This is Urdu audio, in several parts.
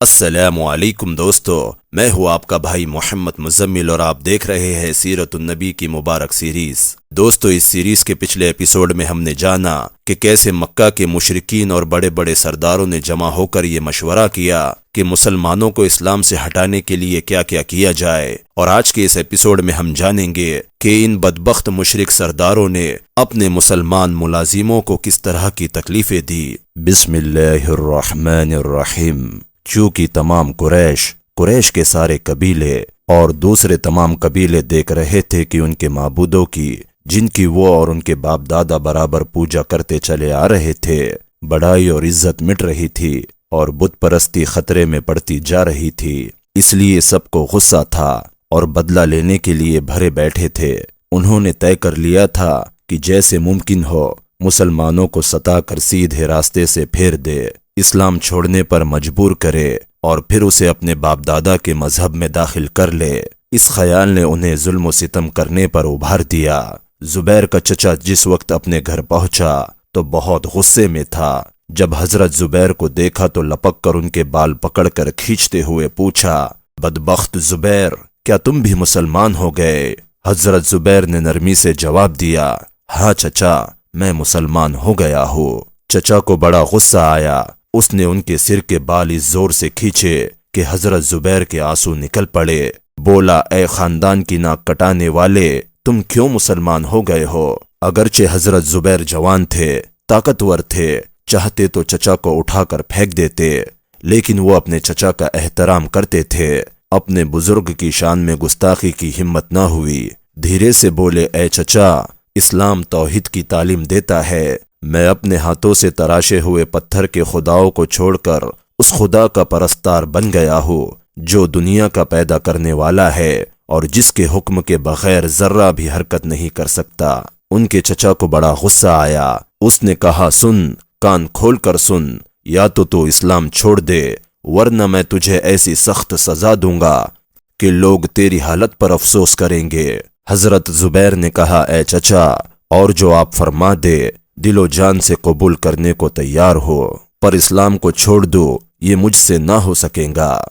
السلام علیکم دوستو، میں ہوں آپ کا بھائی محمد مزمل اور آپ دیکھ رہے ہیں سیرت النبی کی مبارک سیریز۔ دوستو، اس سیریز کے پچھلے ایپیسوڈ میں ہم نے جانا کہ کیسے مکہ کے مشرکین اور بڑے بڑے سرداروں نے جمع ہو کر یہ مشورہ کیا کہ مسلمانوں کو اسلام سے ہٹانے کے لیے کیا کیا کیا جائے، اور آج کے اس ایپیسوڈ میں ہم جانیں گے کہ ان بدبخت مشرک سرداروں نے اپنے مسلمان ملازموں کو کس طرح کی تکلیفیں دی۔ بسم اللہ الرحمن الرحیم۔ چونکہ تمام قریش کے سارے قبیلے اور دوسرے تمام قبیلے دیکھ رہے تھے کہ ان کے معبودوں کی، جن کی وہ اور ان کے باپ دادا برابر پوجا کرتے چلے آ رہے تھے، بڑائی اور عزت مٹ رہی تھی اور بت پرستی خطرے میں پڑتی جا رہی تھی، اس لیے سب کو غصہ تھا اور بدلہ لینے کے لیے بھرے بیٹھے تھے۔ انہوں نے طے کر لیا تھا کہ جیسے ممکن ہو مسلمانوں کو ستا کر سیدھے راستے سے پھیر دے، اسلام چھوڑنے پر مجبور کرے اور پھر اسے اپنے باپ دادا کے مذہب میں داخل کر لے۔ اس خیال نے انہیں ظلم و ستم کرنے پر ابھار دیا۔ زبیر کا چچا جس وقت اپنے گھر پہنچا تو بہت غصے میں تھا۔ جب حضرت زبیر کو دیکھا تو لپک کر ان کے بال پکڑ کر کھینچتے ہوئے پوچھا، بدبخت زبیر، کیا تم بھی مسلمان ہو گئے؟ حضرت زبیر نے نرمی سے جواب دیا، ہاں چچا، میں مسلمان ہو گیا ہوں۔ چچا کو بڑا غصہ آیا۔ اس نے ان کے سر کے بال اس زور سے کھینچے کہ حضرت زبیر کے آنسو نکل پڑے۔ بولا، اے خاندان کی ناک کٹانے والے، تم کیوں مسلمان ہو گئے ہو؟ اگرچہ حضرت زبیر جوان تھے، طاقتور تھے، چاہتے تو چچا کو اٹھا کر پھینک دیتے، لیکن وہ اپنے چچا کا احترام کرتے تھے۔ اپنے بزرگ کی شان میں گستاخی کی ہمت نہ ہوئی۔ دھیرے سے بولے، اے چچا، اسلام توحید کی تعلیم دیتا ہے۔ میں اپنے ہاتھوں سے تراشے ہوئے پتھر کے خداؤں کو چھوڑ کر اس خدا کا پرستار بن گیا ہوں جو دنیا کا پیدا کرنے والا ہے اور جس کے حکم کے بغیر ذرہ بھی حرکت نہیں کر سکتا۔ ان کے چچا کو بڑا غصہ آیا۔ اس نے کہا، سن، کان کھول کر سن، یا تو اسلام چھوڑ دے ورنہ میں تجھے ایسی سخت سزا دوں گا کہ لوگ تیری حالت پر افسوس کریں گے۔ حضرت زبیر نے کہا، اے چچا، اور جو آپ فرما دے دل و جان سے قبول کرنے کو تیار ہو، پر اسلام کو چھوڑ دو، یہ مجھ سے نہ ہو سکیں گا۔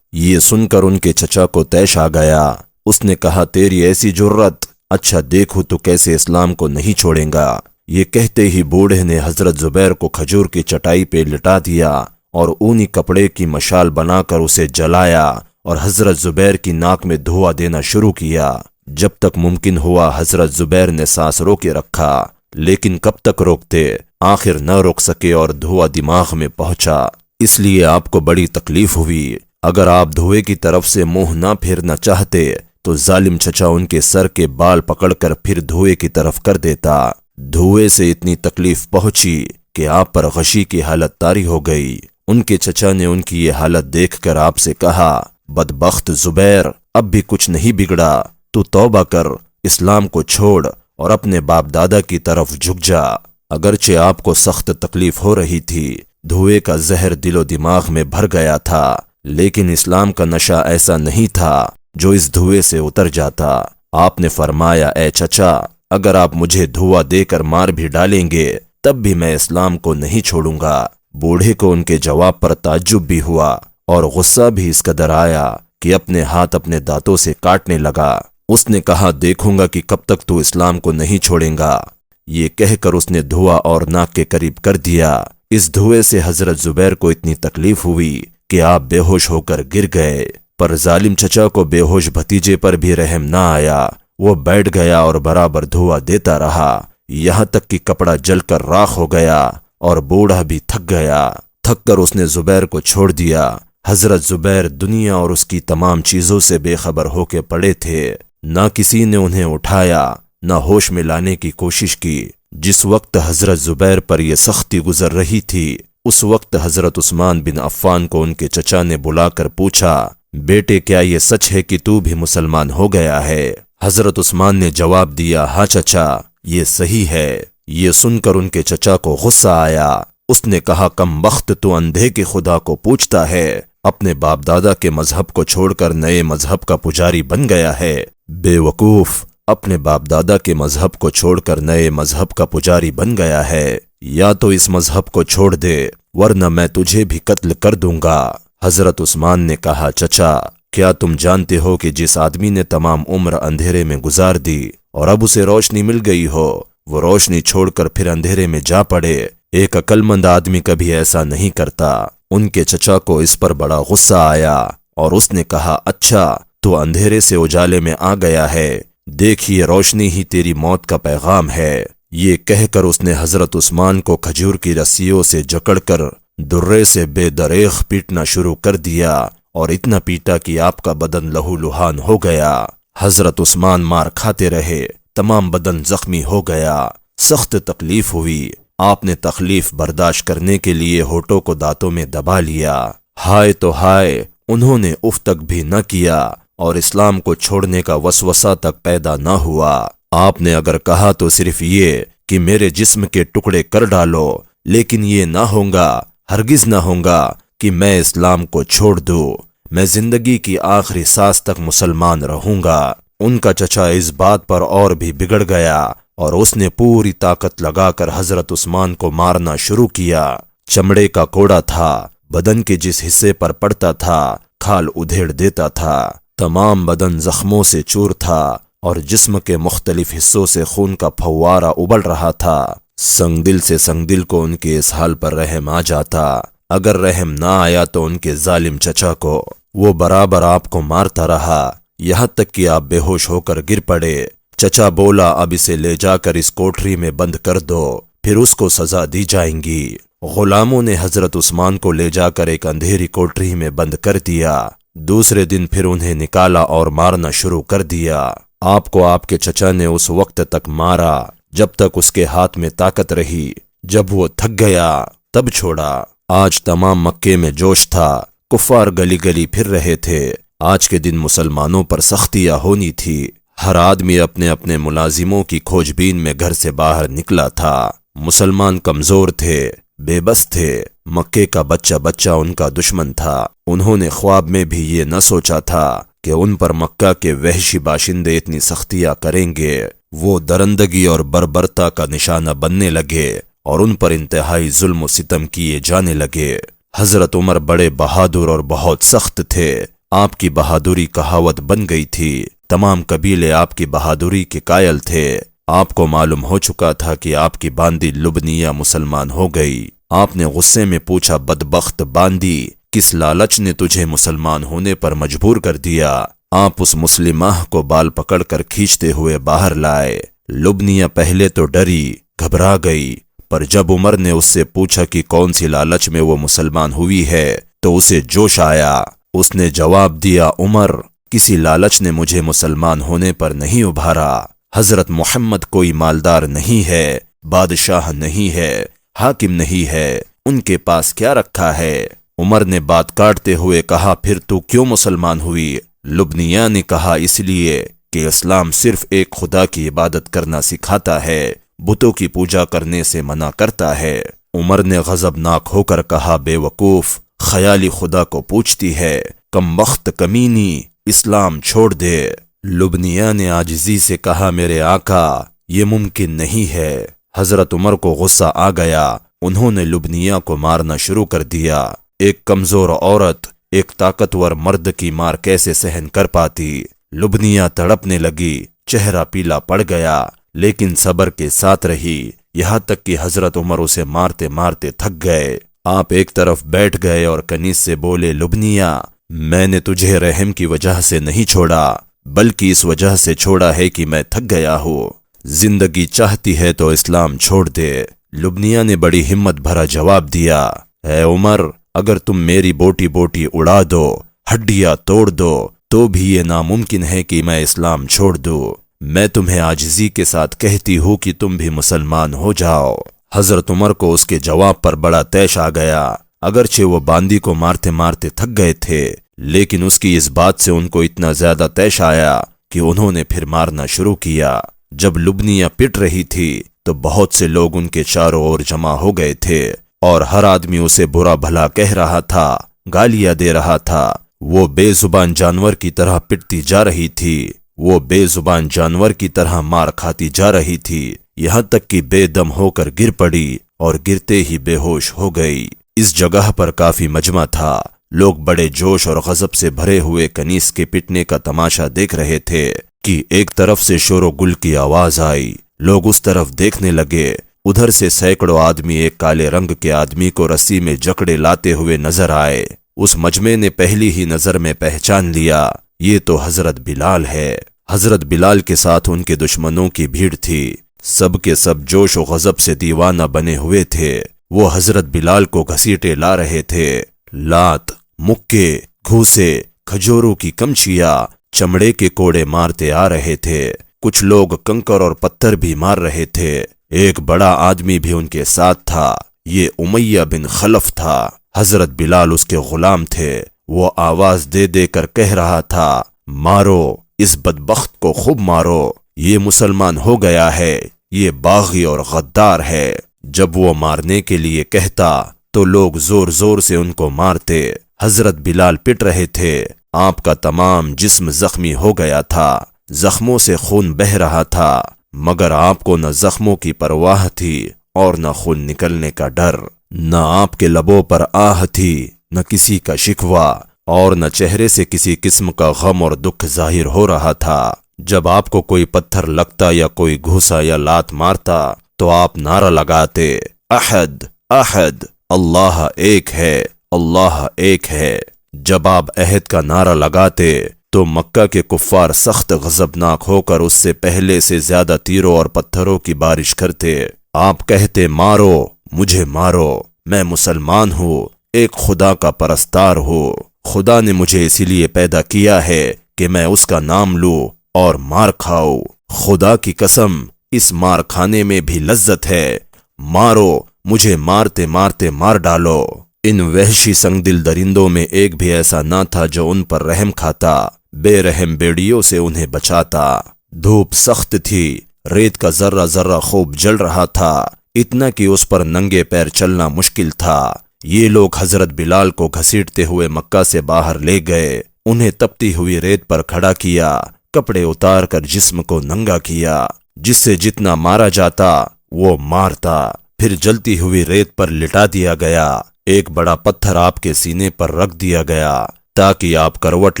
یہ سن کر ان کے چچا کو طیش آ گیا۔ اس نے کہا، تیری ایسی جرت، اچھا دیکھو تو کیسے اسلام کو نہیں چھوڑیں گا۔ یہ کہتے ہی بوڑھے نے حضرت زبیر کو کھجور کی چٹائی پہ لٹا دیا اور اونی کپڑے کی مشال بنا کر اسے جلایا اور حضرت زبیر کی ناک میں دھواں دینا شروع کیا۔ جب تک ممکن ہوا حضرت زبیر نے سانس روکے رکھا، لیکن کب تک روکتے؟ آخر نہ روک سکے اور دھواں دماغ میں پہنچا۔ اس لیے آپ کو بڑی تکلیف ہوئی۔ اگر آپ دھوئے کی طرف سے منہ نہ پھیرنا چاہتے تو ظالم چچا ان کے سر کے بال پکڑ کر پھر دھوئے کی طرف کر دیتا۔ دھوئے سے اتنی تکلیف پہنچی کہ آپ پر غشی کی حالت طاری ہو گئی۔ ان کے چچا نے ان کی یہ حالت دیکھ کر آپ سے کہا، بدبخت زبیر، اب بھی کچھ نہیں بگڑا، تو توبہ کر، اسلام کو چھوڑ اور اپنے باپ دادا کی طرف جھک جا۔ اگرچہ آپ کو سخت تکلیف ہو رہی تھی، دھوئے کا زہر دل و دماغ میں بھر گیا تھا، لیکن اسلام کا نشہ ایسا نہیں تھا جو اس دھوئے سے اتر جاتا۔ آپ نے فرمایا، اے چچا، اگر آپ مجھے دھواں دے کر مار بھی ڈالیں گے تب بھی میں اسلام کو نہیں چھوڑوں گا۔ بوڑھے کو ان کے جواب پر تعجب بھی ہوا اور غصہ بھی اس قدر آیا کہ اپنے ہاتھ اپنے دانتوں سے کاٹنے لگا۔ اس نے کہا، دیکھوں گا کہ کب تک تو اسلام کو نہیں چھوڑیں گا۔ یہ کہہ کر اس نے دھواں اور ناک کے قریب کر دیا۔ اس دھوئے سے حضرت زبیر کو اتنی تکلیف ہوئی کہ آپ بے ہوش ہو کر گر گئے، پر ظالم چچا کو بے ہوش بھتیجے پر بھی رحم نہ آیا۔ وہ بیٹھ گیا اور برابر دھواں دیتا رہا، یہاں تک کہ کپڑا جل کر راکھ ہو گیا اور بوڑھا بھی تھک گیا۔ تھک کر اس نے زبیر کو چھوڑ دیا۔ حضرت زبیر دنیا اور اس کی تمام چیزوں سے بے خبر ہو کے پڑے تھے۔ نہ کسی نے انہیں اٹھایا، نہ ہوش میں لانے کی کوشش کی۔ جس وقت حضرت زبیر پر یہ سختی گزر رہی تھی، اس وقت حضرت عثمان بن عفان کو ان کے چچا نے بلا کر پوچھا، بیٹے، کیا یہ سچ ہے کہ تو بھی مسلمان ہو گیا ہے؟ حضرت عثمان نے جواب دیا، ہاں چچا، یہ صحیح ہے۔ یہ سن کر ان کے چچا کو غصہ آیا۔ اس نے کہا، کم بخت، تو اندھے کے خدا کو پوچھتا ہے، اپنے باپ دادا کے مذہب کو چھوڑ کر نئے مذہب کا پجاری بن گیا ہے۔ بے وقوف، اپنے باپ دادا کے مذہب کو چھوڑ کر نئے مذہب کا پجاری بن گیا ہے۔ یا تو اس مذہب کو چھوڑ دے ورنہ میں تجھے بھی قتل کر دوں گا۔ حضرت عثمان نے کہا چچا کیا تم جانتے ہو کہ جس آدمی نے تمام عمر اندھیرے میں گزار دی اور اب اسے روشنی مل گئی ہو وہ روشنی چھوڑ کر پھر اندھیرے میں جا پڑے؟ ایک عقل مند آدمی کبھی ایسا نہیں کرتا۔ ان کے چچا کو اس پر بڑا غصہ آیا اور اس نے کہا اچھا تو اندھیرے سے اجالے میں آ گیا ہے، دیکھیے روشنی ہی تیری موت کا پیغام ہے۔ یہ کہہ کر اس نے حضرت عثمان کو کھجور کی رسیوں سے جکڑ کر درے سے بے دریغ پیٹنا شروع کر دیا اور اتنا پیٹا کہ آپ کا بدن لہو لہان ہو گیا۔ حضرت عثمان مار کھاتے رہے، تمام بدن زخمی ہو گیا، سخت تکلیف ہوئی۔ آپ نے تکلیف برداشت کرنے کے لیے ہونٹوں کو دانتوں میں دبا لیا۔ ہائے تو ہائے، انہوں نے اف تک بھی نہ کیا اور اسلام کو چھوڑنے کا وسوسہ تک پیدا نہ ہوا۔ آپ نے اگر کہا تو صرف یہ کہ میرے جسم کے ٹکڑے کر ڈالو، لیکن یہ نہ ہوگا، ہرگز نہ ہوگا کہ میں اسلام کو چھوڑ دوں، میں زندگی کی آخری سانس تک مسلمان رہوں گا۔ ان کا چچا اس بات پر اور بھی بگڑ گیا اور اس نے پوری طاقت لگا کر حضرت عثمان کو مارنا شروع کیا۔ چمڑے کا کوڑا تھا، بدن کے جس حصے پر پڑتا تھا کھال ادھیڑ دیتا تھا، تمام بدن زخموں سے چور تھا اور جسم کے مختلف حصوں سے خون کا پھوارہ ابل رہا تھا۔ سنگ دل سے سنگ دل کو ان کے اس حال پر رحم آ جاتا، اگر رحم نہ آیا تو ان کے ظالم چچا کو۔ وہ برابر آپ کو مارتا رہا یہاں تک کہ آپ بے ہوش ہو کر گر پڑے۔ چچا بولا اب اسے لے جا کر اس کوٹری میں بند کر دو، پھر اس کو سزا دی جائیں گی۔ غلاموں نے حضرت عثمان کو لے جا کر ایک اندھیری کوٹری میں بند کر دیا۔ دوسرے دن پھر انہیں نکالا اور مارنا شروع کر دیا۔ آپ کو آپ کے چچا نے اس وقت تک مارا جب تک اس کے ہاتھ میں طاقت رہی، جب وہ تھک گیا تب چھوڑا۔ آج تمام مکے میں جوش تھا، کفار گلی گلی پھر رہے تھے۔ آج کے دن مسلمانوں پر سختیاں ہونی تھی، ہر آدمی اپنے اپنے ملازموں کی کھوج بین میں گھر سے باہر نکلا تھا۔ مسلمان کمزور تھے، بے بس تھے، مکے کا بچہ بچہ ان کا دشمن تھا۔ انہوں نے خواب میں بھی یہ نہ سوچا تھا کہ ان پر مکہ کے وحشی باشندے اتنی سختیاں کریں گے۔ وہ درندگی اور بربرتا کا نشانہ بننے لگے اور ان پر انتہائی ظلم و ستم کیے جانے لگے۔ حضرت عمر بڑے بہادر اور بہت سخت تھے، آپ کی بہادری کہاوت بن گئی تھی، تمام قبیلے آپ کی بہادری کے قائل تھے۔ آپ کو معلوم ہو چکا تھا کہ آپ کی باندی لبنیہ مسلمان ہو گئی۔ آپ نے غصے میں پوچھا بدبخت باندی، کس لالچ نے تجھے مسلمان ہونے پر مجبور کر دیا؟ آپ اس مسلمہ کو بال پکڑ کر کھینچتے ہوئے باہر لائے۔ لبنیہ پہلے تو ڈری، گھبرا گئی، پر جب عمر نے اس سے پوچھا کہ کون سی لالچ میں وہ مسلمان ہوئی ہے تو اسے جوش آیا۔ اس نے جواب دیا عمر، کسی لالچ نے مجھے مسلمان ہونے پر نہیں ابھارا۔ حضرت محمد کوئی مالدار نہیں ہے، بادشاہ نہیں ہے، حاکم نہیں ہے، ان کے پاس کیا رکھا ہے؟ عمر نے بات کاٹتے ہوئے کہا پھر تو کیوں مسلمان ہوئی؟ لبنیہ نے کہا اس لیے کہ اسلام صرف ایک خدا کی عبادت کرنا سکھاتا ہے، بتوں کی پوجا کرنے سے منع کرتا ہے۔ عمر نے غضبناک ہو کر کہا بے وقوف، خیالی خدا کو پوچھتی ہے، کم بخت کمینی، اسلام چھوڑ دے۔ لبنیہ نے عاجزی سے کہا میرے آقا یہ ممکن نہیں ہے۔ حضرت عمر کو غصہ آ گیا، انہوں نے لبنیہ کو مارنا شروع کر دیا۔ ایک کمزور عورت ایک طاقتور مرد کی مار کیسے سہن کر پاتی؟ لبنیہ تڑپنے لگی، چہرہ پیلا پڑ گیا، لیکن صبر کے ساتھ رہی، یہاں تک کہ حضرت عمر اسے مارتے مارتے تھک گئے۔ آپ ایک طرف بیٹھ گئے اور کنیز سے بولے لبنیہ میں نے تجھے رحم کی وجہ سے نہیں چھوڑا، بلکہ اس وجہ سے چھوڑا ہے کہ میں تھک گیا ہوں، زندگی چاہتی ہے تو اسلام چھوڑ دے۔ لبنیہ نے بڑی ہمت بھرا جواب دیا، اے عمر اگر تم میری بوٹی بوٹی اڑا دو، ہڈیاں توڑ دو، تو بھی یہ ناممکن ہے کہ میں اسلام چھوڑ دوں۔ میں تمہیں عاجزی کے ساتھ کہتی ہوں کہ تم بھی مسلمان ہو جاؤ۔ حضرت عمر کو اس کے جواب پر بڑا طیش آ گیا، اگرچہ وہ باندی کو مارتے مارتے تھک گئے تھے، لیکن اس کی اس بات سے ان کو اتنا زیادہ طیش آیا کہ انہوں نے پھر مارنا شروع کیا۔ جب لبنیہ پٹ رہی تھی تو بہت سے لوگ ان کے چاروں اور جمع ہو گئے تھے اور ہر آدمی اسے برا بھلا کہہ رہا تھا، گالیاں دے رہا تھا۔ وہ بے زبان جانور کی طرح پٹتی جا رہی تھی، وہ بے زبان جانور کی طرح مار کھاتی جا رہی تھی، یہاں تک کہ بے دم ہو کر گر پڑی اور گرتے ہی بے ہوش ہو گئی۔ اس جگہ پر کافی مجمع تھا، لوگ بڑے جوش اور غضب سے بھرے ہوئے کنیز کے پٹنے کا تماشا دیکھ رہے تھے کہ ایک طرف سے شور و گل کی آواز آئی۔ لوگ اس طرف دیکھنے لگے۔ ادھر سے سینکڑوں آدمی ایک کالے رنگ کے آدمی کو رسی میں جکڑے لاتے ہوئے نظر آئے۔ اس مجمع نے پہلی ہی نظر میں پہچان لیا، یہ تو حضرت بلال ہے۔ حضرت بلال کے ساتھ ان کے دشمنوں کی بھیڑ تھی، سب کے سب جوش و غضب سے دیوانہ بنے ہوئے تھے۔ وہ حضرت بلال کو گھسیٹے لا رہے تھے۔ لات، مکے، گھوسے، کھجوروں کی کمچیاں، چمڑے کے کوڑے مارتے آ رہے تھے۔ کچھ لوگ کنکر اور پتھر بھی مار رہے تھے۔ ایک بڑا آدمی بھی ان کے ساتھ تھا، یہ امیہ بن خلف تھا۔ حضرت بلال اس کے غلام تھے۔ وہ آواز دے دے کر کہہ رہا تھا، مارو اس بدبخت کو، خوب مارو، یہ مسلمان ہو گیا ہے، یہ باغی اور غدار ہے۔ جب وہ مارنے کے لیے کہتا تو لوگ زور زور سے ان کو مارتے۔ حضرت بلال پٹ رہے تھے۔ آپ کا تمام جسم زخمی ہو گیا تھا، زخموں سے خون بہہ رہا تھا، مگر آپ کو نہ زخموں کی پرواہ تھی اور نہ خون نکلنے کا ڈر، نہ آپ کے لبوں پر آہ تھی، نہ کسی کا شکوہ، اور نہ چہرے سے کسی قسم کا غم اور دکھ ظاہر ہو رہا تھا۔ جب آپ کو کوئی پتھر لگتا یا کوئی گھوسا یا لات مارتا تو آپ نعرہ لگاتے، احد احد، اللہ ایک ہے، اللہ ایک ہے۔ جب آپ عہد کا نعرہ لگاتے تو مکہ کے کفار سخت غضبناک ہو کر اس سے پہلے سے زیادہ تیروں اور پتھروں کی بارش کرتے۔ آپ کہتے، مارو مجھے، مارو، میں مسلمان ہوں، ایک خدا کا پرستار ہوں، خدا نے مجھے اسی لیے پیدا کیا ہے کہ میں اس کا نام لوں اور مار کھاؤ۔ خدا کی قسم، اس مار کھانے میں بھی لذت ہے، مارو مجھے، مارتے مارتے مار ڈالو۔ ان وحشی سنگ دل درندوں میں ایک بھی ایسا نہ تھا جو ان پر رحم کھاتا، بے رحم بیڑیوں سے انہیں بچاتا۔ دھوپ سخت تھی، ریت کا ذرہ ذرہ خوب جل رہا تھا، اتنا کہ اس پر ننگے پیر چلنا مشکل تھا۔ یہ لوگ حضرت بلال کو گھسیٹتے ہوئے مکہ سے باہر لے گئے، انہیں تپتی ہوئی ریت پر کھڑا کیا، کپڑے اتار کر جسم کو ننگا کیا، جس سے جتنا مارا جاتا وہ مارتا، پھر جلتی ہوئی ریت پر لٹا دیا گیا۔ ایک بڑا پتھر آپ کے سینے پر رکھ دیا گیا تاکہ آپ کروٹ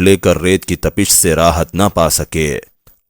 لے کر ریت کی تپش سے راحت نہ پا سکے۔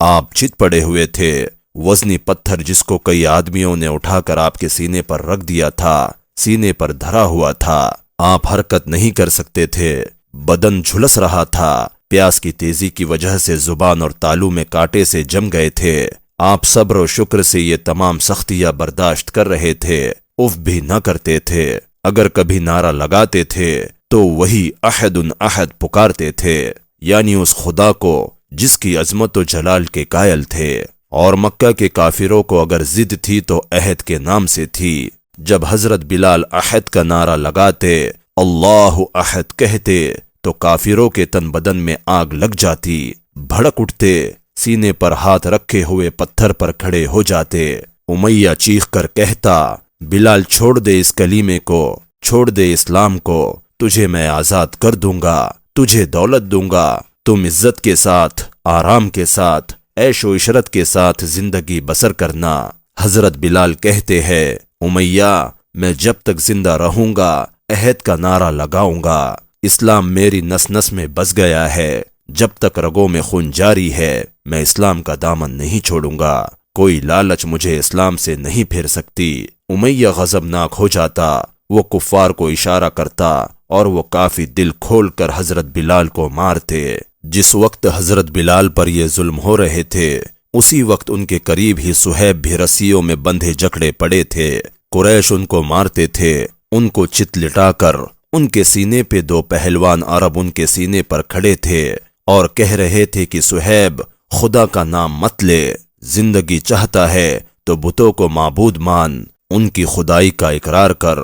آپ چت پڑے ہوئے تھے۔ وزنی پتھر جس کو کئی آدمیوں نے اٹھا کر آپ کے سینے پر رکھ دیا تھا، سینے پر دھرا ہوا تھا۔ آپ حرکت نہیں کر سکتے تھے، بدن جھلس رہا تھا، پیاس کی تیزی کی وجہ سے زبان اور تالو میں کانٹے سے جم گئے تھے۔ آپ صبر و شکر سے یہ تمام سختیاں برداشت کر رہے تھے، اف بھی نہ کرتے تھے۔ اگر کبھی نعرہ لگاتے تھے تو وہی احد احد پکارتے تھے، یعنی اس خدا کو جس کی عظمت و جلال کے قائل تھے۔ اور مکہ کے کافروں کو اگر ضد تھی تو عہد کے نام سے تھی۔ جب حضرت بلال احد کا نعرہ لگاتے، اللہ احد کہتے، تو کافروں کے تن بدن میں آگ لگ جاتی، بھڑک اٹھتے، سینے پر ہاتھ رکھے ہوئے پتھر پر کھڑے ہو جاتے۔ امیہ چیخ کر کہتا، بلال چھوڑ دے اس کلیمے کو، چھوڑ دے اسلام کو، تجھے میں آزاد کر دوں گا، تجھے دولت دوں گا، تم عزت کے ساتھ، آرام کے ساتھ، عیش و عشرت کے ساتھ زندگی بسر کرنا۔ حضرت بلال کہتے ہیں، امیہ میں جب تک زندہ رہوں گا عہد کا نعرہ لگاؤں گا، اسلام میری نس نس میں بس گیا ہے، جب تک رگوں میں خون جاری ہے میں اسلام کا دامن نہیں چھوڑوں گا، کوئی لالچ مجھے اسلام سے نہیں پھیر سکتی۔ امیہ غضبناک ہو جاتا، وہ کفار کو اشارہ کرتا اور وہ کافی دل کھول کر حضرت بلال کو مارتے۔ جس وقت حضرت بلال پر یہ ظلم ہو رہے تھے اسی وقت ان کے قریب ہی صہیب بھی رسیوں میں بندھے جکڑے پڑے تھے۔ قریش ان کو مارتے تھے، ان کو چت لٹا کر ان کے سینے پہ دو پہلوان عرب ان کے سینے پر کھڑے تھے اور کہہ رہے تھے کہ صہیب خدا کا نام مت لے، زندگی چاہتا ہے تو بتوں کو معبود مان، ان کی خدائی کا اقرار کر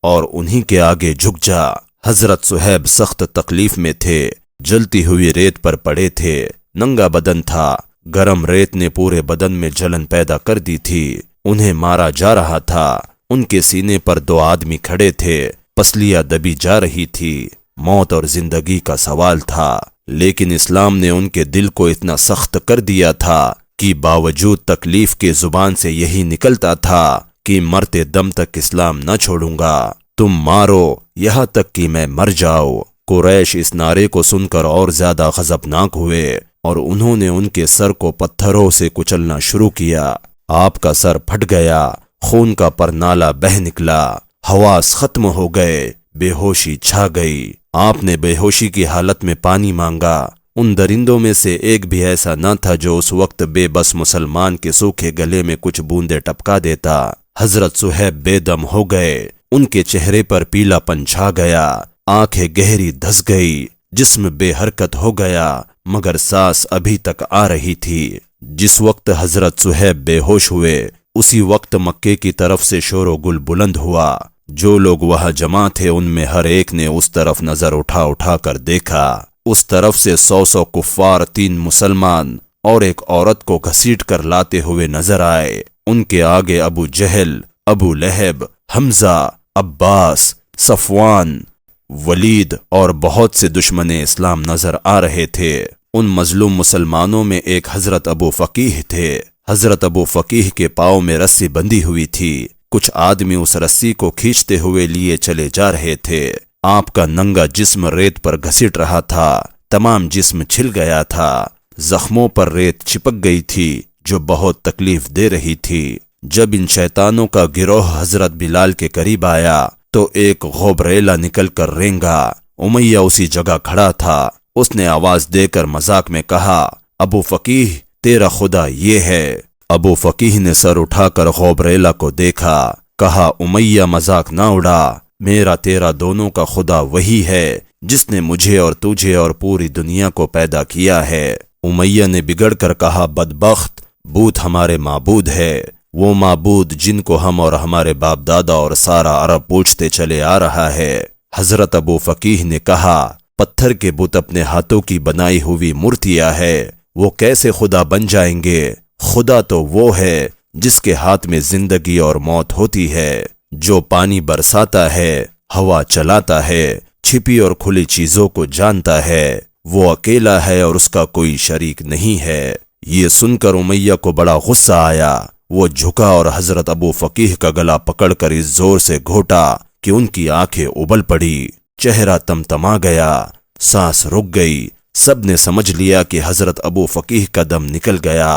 اور انہی کے آگے جھک جا۔ حضرت صہیب سخت تکلیف میں تھے، جلتی ہوئی ریت پر پڑے تھے، ننگا بدن تھا، گرم ریت نے پورے بدن میں جلن پیدا کر دی تھی، انہیں مارا جا رہا تھا۔ ان کے سینے پر دو آدمی کھڑے تھے، پسلیاں دبی جا رہی تھی، موت اور زندگی کا سوال تھا، لیکن اسلام نے ان کے دل کو اتنا سخت کر دیا تھا کہ باوجود تکلیف کے زبان سے یہی نکلتا تھا کہ مرتے دم تک اسلام نہ چھوڑوں گا، تم مارو یہاں تک کہ میں مر جاؤ۔ قریش اس نعرے کو سن کر اور زیادہ غضبناک ہوئے اور انہوں نے ان کے سر کو پتھروں سے کچلنا شروع کیا۔ آپ کا سر پھٹ گیا، خون کا پرنالہ بہہ نکلا، حواس ختم ہو گئے، بے ہوشی چھا گئی۔ آپ نے بے ہوشی کی حالت میں پانی مانگا۔ ان درندوں میں سے ایک بھی ایسا نہ تھا جو اس وقت بے بس مسلمان کے سوکھے گلے میں کچھ بوندے ٹپکا دیتا۔ حضرت صہیب بے دم ہو گئے، ان کے چہرے پر پیلا پن چھا گیا، آنکھیں گہری دھس گئی، جسم بے حرکت ہو گیا، مگر سانس ابھی تک آ رہی تھی۔ جس وقت حضرت صہیب بے ہوش ہوئے اسی وقت مکے کی طرف سے شور و گل بلند ہوا۔ جو لوگ وہاں جمع تھے ان میں ہر ایک نے اس طرف نظر اٹھا اٹھا کر دیکھا۔ اس طرف سے 100 کفار، 3 مسلمان اور ایک عورت کو گھسیٹ کر لاتے ہوئے نظر آئے۔ ان کے آگے ابو جہل، ابو لہب، حمزہ، عباس، صفوان، ولید اور بہت سے دشمن اسلام نظر آ رہے تھے۔ ان مظلوم مسلمانوں میں ایک حضرت ابو فقیہ تھے۔ حضرت ابو فقیہ کے پاؤں میں رسی بندھی ہوئی تھی۔ کچھ آدمی اس رسی کو کھینچتے ہوئے لیے چلے جا رہے تھے۔ آپ کا ننگا جسم ریت پر گھسٹ رہا تھا، تمام جسم چھل گیا تھا، زخموں پر ریت چپک گئی تھی جو بہت تکلیف دے رہی تھی۔ جب ان شیطانوں کا گروہ حضرت بلال کے قریب آیا تو ایک غبریلا نکل کر رینگا۔ امیہ اسی جگہ کھڑا تھا۔ اس نے آواز دے کر مذاق میں کہا، ابو فقیہ تیرا خدا یہ ہے۔ ابو فقیہ نے سر اٹھا کر غبریلا کو دیکھا، کہا امیہ مذاق نہ اڑا، میرا تیرا دونوں کا خدا وہی ہے جس نے مجھے اور تجھے اور پوری دنیا کو پیدا کیا ہے۔ امیہ نے بگڑ کر کہا، بدبخت، بت ہمارے معبود ہے، وہ معبود جن کو ہم اور ہمارے باپ دادا اور سارا عرب پوچھتے چلے آ رہا ہے۔ حضرت ابو فقیہ نے کہا، پتھر کے بت اپنے ہاتھوں کی بنائی ہوئی مورتیاں ہے، وہ کیسے خدا بن جائیں گے؟ خدا تو وہ ہے جس کے ہاتھ میں زندگی اور موت ہوتی ہے، جو پانی برساتا ہے، ہوا چلاتا ہے، چھپی اور کھلی چیزوں کو جانتا ہے، وہ اکیلا ہے اور اس کا کوئی شریک نہیں ہے۔ یہ سن کر امیہ کو بڑا غصہ آیا۔ وہ جھکا اور حضرت ابو فقیہ کا گلا پکڑ کر اس زور سے گھوٹا کہ ان کی آنکھیں ابل پڑی، چہرہ تمتما گیا، سانس رک گئی۔ سب نے سمجھ لیا کہ حضرت ابو فقیہ کا دم نکل گیا۔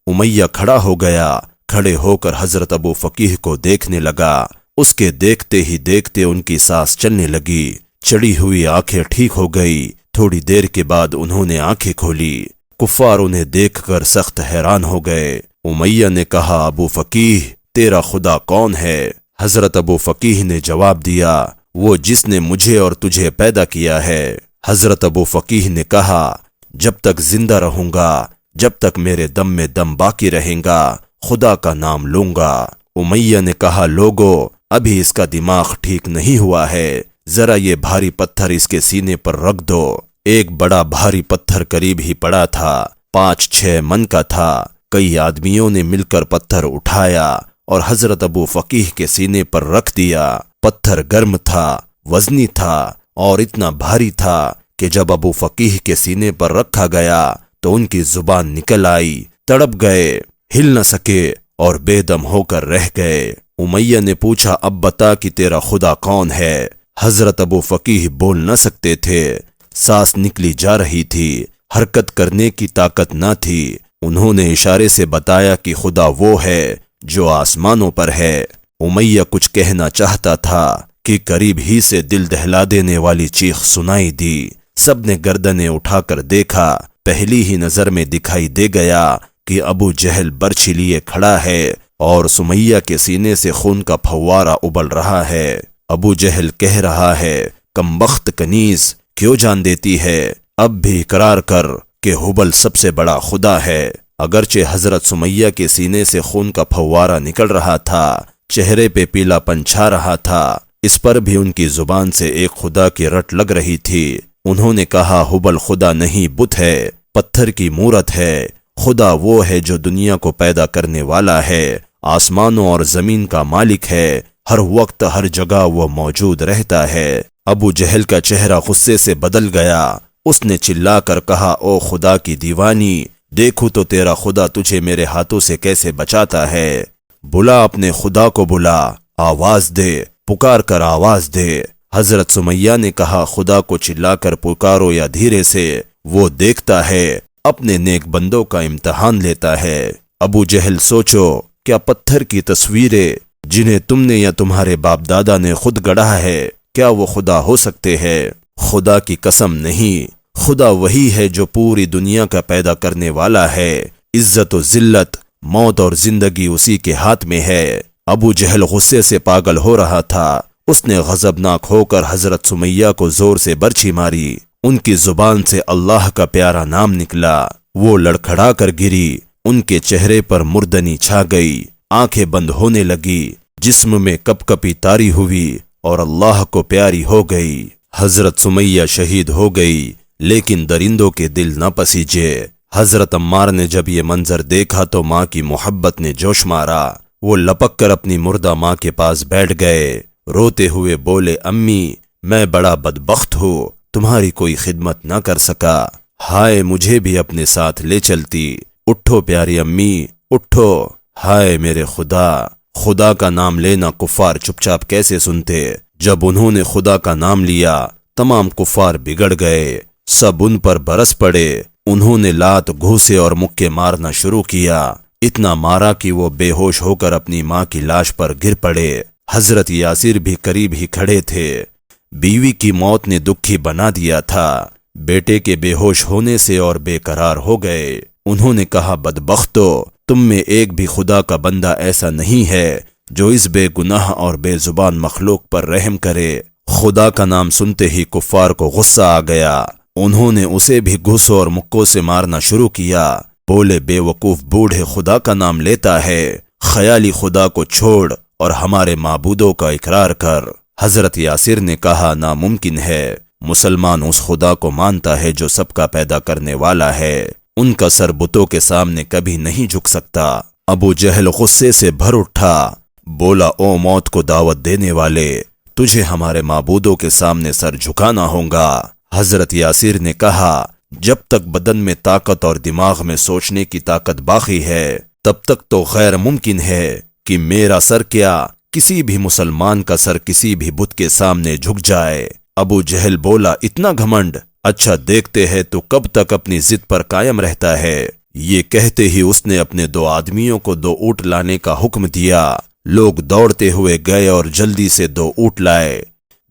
امیہ کھڑا ہو گیا، کھڑے ہو کر حضرت ابو فقیہ کو دیکھنے لگا۔ اس کے دیکھتے ہی دیکھتے ان کی سانس چلنے لگی، چڑی ہوئی آنکھیں ٹھیک ہو گئی۔ تھوڑی دیر کے بعد انہوں نے آنکھیں کھولی۔ کفار انہیں دیکھ کر سخت حیران ہو گئے۔ امیہ نے کہا، ابو فقیہ تیرا خدا کون ہے؟ حضرت ابو فقیہ نے جواب دیا، وہ جس نے مجھے اور تجھے پیدا کیا ہے۔ حضرت ابو فقیہ نے کہا، جب تک زندہ رہوں گا، جب تک میرے دم میں دم باقی رہیں گا، خدا کا نام لوں گا۔ امیہ نے کہا، لوگو ابھی اس کا دماغ ٹھیک نہیں ہوا ہے، ذرا یہ بھاری پتھر اس کے سینے پر رکھ دو۔ ایک بڑا بھاری پتھر قریب ہی پڑا تھا، 5-6 من کا تھا۔ کئی آدمیوں نے مل کر پتھر اٹھایا اور حضرت ابو فقیہ کے سینے پر رکھ دیا۔ پتھر گرم تھا، وزنی تھا اور اتنا بھاری تھا کہ جب ابو فقیہ کے سینے پر رکھا گیا تو ان کی زبان نکل آئی، تڑپ گئے، ہل نہ سکے اور بے دم ہو کر رہ گئے۔ امیہ نے پوچھا، اب بتا کہ تیرا خدا کون ہے؟ حضرت ابو فقیہ بول نہ سکتے تھے، سانس نکلی جا رہی تھی، حرکت کرنے کی طاقت نہ تھی۔ انہوں نے اشارے سے بتایا کہ خدا وہ ہے جو آسمانوں پر ہے۔ امیہ کچھ کہنا چاہتا تھا کہ قریب ہی سے دل دہلا دینے والی چیخ سنائی دی۔ سب نے گردنیں اٹھا کر دیکھا۔ پہلی ہی نظر میں دکھائی دے گیا کہ ابو جہل برچھی لیے کھڑا ہے اور سمیہ کے سینے سے خون کا پھوارہ ابل رہا ہے۔ ابو جہل کہہ رہا ہے، کمبخت کنیز، کیوں جان دیتی ہے؟ اب بھی اقرار کر کہ ہبل سب سے بڑا خدا ہے۔ اگرچہ حضرت سمیہ کے سینے سے خون کا پھوارہ نکل رہا تھا، چہرے پہ پیلا پن چھا رہا تھا، اس پر بھی ان کی زبان سے ایک خدا کی رٹ لگ رہی تھی۔ انہوں نے کہا، ہبل خدا نہیں، بت ہے، پتھر کی مورت ہے۔ خدا وہ ہے جو دنیا کو پیدا کرنے والا ہے، آسمانوں اور زمین کا مالک ہے، ہر وقت ہر جگہ وہ موجود رہتا ہے۔ ابو جہل کا چہرہ غصے سے بدل گیا۔ اس نے چلا کر کہا، او خدا کی دیوانی، دیکھو تو تیرا خدا تجھے میرے ہاتھوں سے کیسے بچاتا ہے۔ بلا اپنے خدا کو، بلا، آواز دے، پکار کر آواز دے۔ حضرت سمیہ نے کہا خدا کو چلا کر پکارو یا دھیرے سے، وہ دیکھتا ہے، اپنے نیک بندوں کا امتحان لیتا ہے۔ ابو جہل سوچو، کیا پتھر کی تصویریں جنہیں تم نے یا تمہارے باپ دادا نے خود گڑھا ہے، کیا وہ خدا ہو سکتے ہیں؟ خدا کی قسم نہیں، خدا وہی ہے جو پوری دنیا کا پیدا کرنے والا ہے۔ عزت و ذلت، موت اور زندگی اسی کے ہاتھ میں ہے۔ ابو جہل غصے سے پاگل ہو رہا تھا۔ اس نے غضبناک ہو کر حضرت سمیہ کو زور سے برچھی ماری۔ ان کی زبان سے اللہ کا پیارا نام نکلا۔ وہ لڑکھڑا کر گری۔ ان کے چہرے پر مردنی چھا گئی، آنکھیں بند ہونے لگی، جسم میں کپ کپی طاری ہوئی اور اللہ کو پیاری ہو گئی۔ حضرت سمیہ شہید ہو گئی، لیکن درندوں کے دل نہ پسیجے۔ حضرت عمار نے جب یہ منظر دیکھا تو ماں کی محبت نے جوش مارا۔ وہ لپک کر اپنی مردہ ماں کے پاس بیٹھ گئے، روتے ہوئے بولے، امی میں بڑا بدبخت ہوں، تمہاری کوئی خدمت نہ کر سکا، ہائے مجھے بھی اپنے ساتھ لے چلتی۔ اٹھو پیاری امی اٹھو، ہائے میرے خدا۔ خدا کا نام لینا کفار چپ چاپ کیسے سنتے؟ جب انہوں نے خدا کا نام لیا تمام کفار بگڑ گئے، سب ان پر برس پڑے۔ انہوں نے لات گھوسے اور مکے مارنا شروع کیا، اتنا مارا کہ وہ بے ہوش ہو کر اپنی ماں کی لاش پر گر پڑے۔ حضرت یاسر بھی قریب ہی کھڑے تھے۔ بیوی کی موت نے دکھی بنا دیا تھا، بیٹے کے بے ہوش ہونے سے اور بے قرار ہو گئے۔ انہوں نے کہا، بدبختو، تم میں ایک بھی خدا کا بندہ ایسا نہیں ہے جو اس بے گناہ اور بے زبان مخلوق پر رحم کرے۔ خدا کا نام سنتے ہی کفار کو غصہ آ گیا۔ انہوں نے اسے بھی گھوسوں اور مکوں سے مارنا شروع کیا۔ بولے، بے وقوف بوڑھے، خدا کا نام لیتا ہے، خیالی خدا کو چھوڑ اور ہمارے معبودوں کا اقرار کر۔ حضرت یاسر نے کہا، ناممکن ہے، مسلمان اس خدا کو مانتا ہے جو سب کا پیدا کرنے والا ہے، ان کا سر بتوں کے سامنے کبھی نہیں جھک سکتا۔ ابو جہل غصے سے بھر اٹھا، بولا، او موت کو دعوت دینے والے، تجھے ہمارے معبودوں کے سامنے سر جھکانا ہوگا۔ حضرت یاسر نے کہا، جب تک بدن میں طاقت اور دماغ میں سوچنے کی طاقت باقی ہے تب تک تو غیر ممکن ہے کہ میرا سر کیا کسی بھی مسلمان کا سر کسی بھی بت کے سامنے جھک جائے۔ ابو جہل بولا، اتنا گھمنڈ، اچھا دیکھتے ہیں تو کب تک اپنی ضد پر قائم رہتا ہے۔ یہ کہتے ہی اس نے اپنے 2 آدمیوں کو 2 اونٹ لانے کا حکم دیا۔ لوگ دوڑتے ہوئے گئے اور جلدی سے 2 اونٹ لائے۔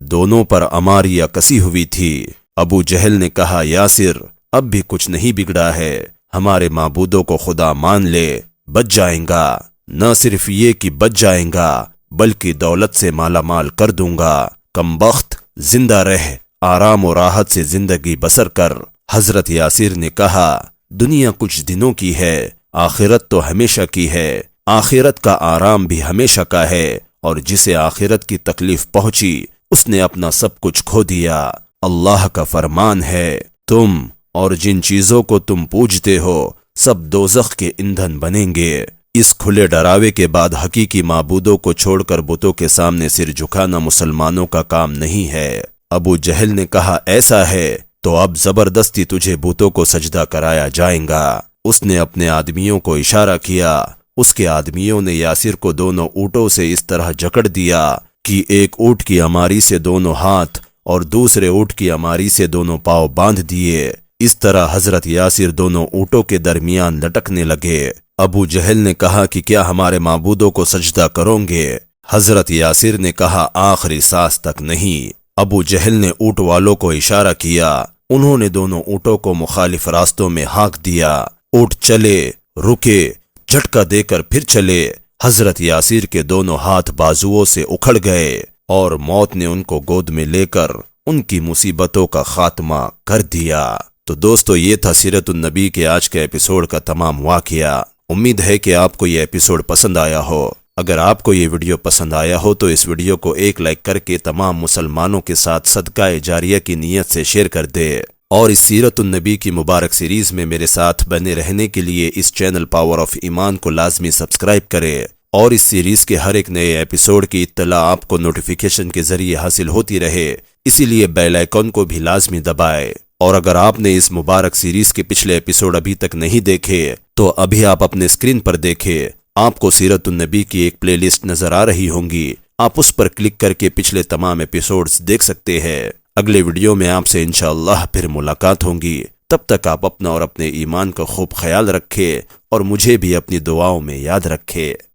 دونوں پر اماریاں کسی ہوئی تھی۔ ابو جہل نے کہا، یاسر اب بھی کچھ نہیں بگڑا ہے، ہمارے معبودوں کو خدا مان لے، بچ جائیں گا، نہ صرف یہ کہ بچ جائیں گا بلکہ دولت سے مالا مال کر دوں گا۔ کمبخت، زندہ رہ، آرام و راحت سے زندگی بسر کر۔ حضرت یاسر نے کہا، دنیا کچھ دنوں کی ہے، آخرت تو ہمیشہ کی ہے، آخرت کا آرام بھی ہمیشہ کا ہے، اور جسے آخرت کی تکلیف پہنچی اس نے اپنا سب کچھ کھو دیا۔ اللہ کا فرمان ہے، تم اور جن چیزوں کو تم پوجتے ہو سب دوزخ کے ایندھن بنیں گے۔ اس کھلے ڈراوے کے بعد حقیقی معبودوں کو چھوڑ کر بتوں کے سامنے سر جھکانا مسلمانوں کا کام نہیں ہے۔ ابو جہل نے کہا، ایسا ہے تو اب زبردستی تجھے بتوں کو سجدہ کرایا جائیں گا۔ اس نے اپنے آدمیوں کو اشارہ کیا۔ اس کے آدمیوں نے یاسر کو دونوں اونٹوں سے اس طرح جکڑ دیا کہ ایک اونٹ کی اماری سے دونوں ہاتھ اور دوسرے اونٹ کی اماری سے دونوں پاؤں باندھ دیے۔ اس طرح حضرت یاسر دونوں اونٹوں کے درمیان لٹکنے لگے۔ ابو جہل نے کہا کہ کیا ہمارے معبودوں کو سجدہ کرو گے؟ حضرت یاسر نے کہا، آخری سانس تک نہیں۔ ابو جہل نے اونٹ والوں کو اشارہ کیا۔ انہوں نے دونوں اونٹوں کو مخالف راستوں میں ہانک دیا۔ اونٹ چلے، رکے، جھٹکا دے کر پھر چلے۔ حضرت یاسر کے دونوں ہاتھ بازوؤں سے اکھڑ گئے اور موت نے ان کو گود میں لے کر ان کی مصیبتوں کا خاتمہ کر دیا۔ تو دوستو، یہ تھا سیرت النبی کے آج کے ایپیسوڈ کا تمام واقعہ۔ امید ہے کہ آپ کو یہ ایپیسوڈ پسند آیا ہو۔ اگر آپ کو یہ ویڈیو پسند آیا ہو تو اس ویڈیو کو ایک لائک کر کے تمام مسلمانوں کے ساتھ صدقہ جاریہ کی نیت سے شیئر کر دے، اور اس سیرت النبی کی مبارک سیریز میں میرے ساتھ بنے رہنے کے لیے اس چینل پاور آف ایمان کو لازمی سبسکرائب کرے، اور اس سیریز کے ہر ایک نئے ایپیسوڈ کی اطلاع آپ کو نوٹیفیکیشن کے ذریعے حاصل ہوتی رہے، اسی لیے بیل آئیکن کو بھی لازمی دبائے۔ اور اگر آپ نے اس مبارک سیریز کے پچھلے ایپیسوڈ ابھی تک نہیں دیکھے تو ابھی آپ اپنے اسکرین پر دیکھیں، آپ کو سیرت النبی کی ایک پلے لسٹ نظر آ رہی ہوں گی، آپ اس پر کلک کر کے پچھلے تمام ایپیسوڈز دیکھ سکتے ہیں۔ اگلے ویڈیو میں آپ سے انشاءاللہ پھر ملاقات ہوگی۔ تب تک آپ اپنا اور اپنے ایمان کا خوب خیال رکھے اور مجھے بھی اپنی دعاؤں میں یاد رکھے۔